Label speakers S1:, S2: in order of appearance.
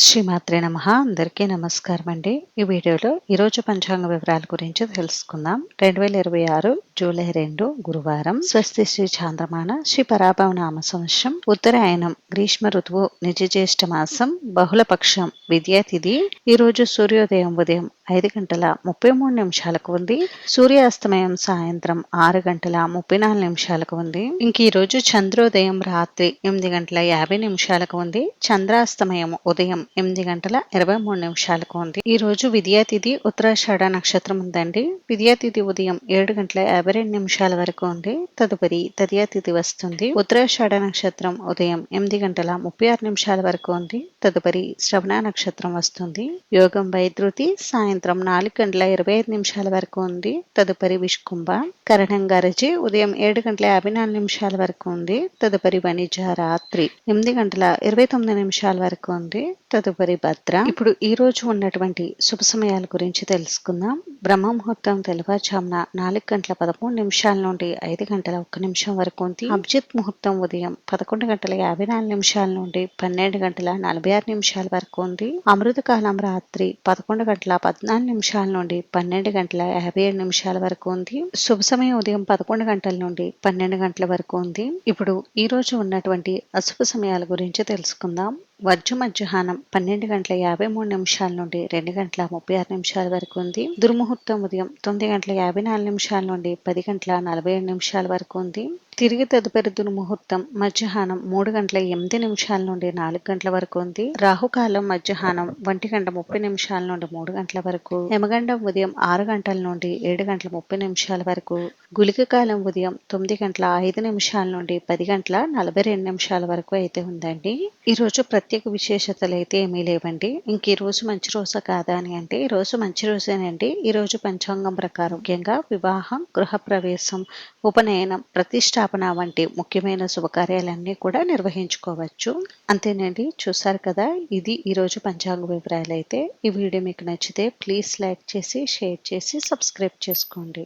S1: శ్రీమాత్రే నమః. అందరికీ నమస్కారం అండి. ఈ వీడియోలో ఈరోజు పంచాంగ వివరాల గురించి తెలుసుకుందాం. 2026 జూలై 2 గురువారం. స్వస్తి శ్రీ చాంద్రమాన శ్రీ పరాభవ నామ సంవత్సరం ఉత్తరాయణం గ్రీష్మ ఋతువు నిజ జ్యేష్ఠ మాసం బహుళపక్షం విద్యా తిథి. ఈ రోజు సూర్యోదయం ఉదయం 5:33 ఉంది. సూర్యాస్తమయం సాయంత్రం 6:34 ఉంది. ఇంక ఈ రోజు చంద్రోదయం రాత్రి 8:50 ఉంది. చంద్రాస్తమయం ఉదయం 8:23 ఉంది. ఈ రోజు విద్యా తిథి ఉత్తరాషాఢ నక్షత్రం ఉందండి. విద్యా తిథి ఉదయం 7:52 వరకు ఉంది. తదుపరి తదియా తిథి వస్తుంది. ఉత్తరాషాఢ నక్షత్రం ఉదయం 8:36 వరకు ఉంది. తదుపరి శ్రవణ నక్షత్రం వస్తుంది. యోగం వైద్యుతి సాయంత్రం 4:25 వరకు ఉంది. తదుపరి విష్కుంభ. కరణం గరజి ఉదయం 7:54 వరకు ఉంది. తదుపరి వణిజ రాత్రి 8:29 వరకు ఉంది. తదుపరి భద్ర. ఇప్పుడు ఈ రోజు ఉన్నటువంటి శుభ సమయాల గురించి తెలుసుకుందాం. బ్రహ్మ ముహూర్తం తెల్లవారుజామున 4:13 నుండి 5:01 వరకు ఉంది. అభిజిత్ ముహూర్తం ఉదయం 11:54 నుండి 12:46 వరకు ఉంది. అమృత కాలం రాత్రి 11:14 నుండి 12:57 వరకు ఉంది. శుభ సమయం ఉదయం 11 గంటల నుండి 12 గంటల వరకు ఉంది. ఇప్పుడు ఈ రోజు ఉన్నటువంటి అశుభ సమయాల గురించి తెలుసుకుందాం. వర్జు మధ్యాహ్నం 12:53 నుండి 2:36 వరకు ఉంది. దుర్ముహూర్తం ఉదయం 9:54 నుండి 10:47 వరకు ఉంది. తిరిగి తదుపరి దుర్ముహూర్తం మధ్యాహ్నం 3:08 నుండి 4 గంటల వరకు ఉంది. రాహుకాలం మధ్యాహ్నం 1:30 నుండి 3 గంటల వరకు. యమగండం ఉదయం 6 గంటల నుండి 7:30 వరకు. గుళిక కాలం ఉదయం 9:05 నుండి 10:42 వరకు అయితే ఉందండి. ఈ రోజు ప్రత్యేక విశేషతలు అయితే ఏమీ లేవండి. ఇంక ఈ రోజు మంచి రోజు కాదా అని అంటే ఈ రోజు మంచి రోజేనండి. ఈ రోజు పంచాంగం ప్రకారం ముఖ్యంగా వివాహం, గృహ ప్రవేశం, ఉపనయనం, ప్రతిష్టాపన వంటి ముఖ్యమైన శుభకార్యాలన్నీ కూడా నిర్వహించుకోవచ్చు. అంతేనండి. చూసారు కదా, ఇది ఈ రోజు పంచాంగ వివరాలు అయితే. ఈ వీడియో మీకు నచ్చితే ప్లీజ్ లైక్ చేసి, షేర్ చేసి, సబ్స్క్రైబ్ చేసుకోండి.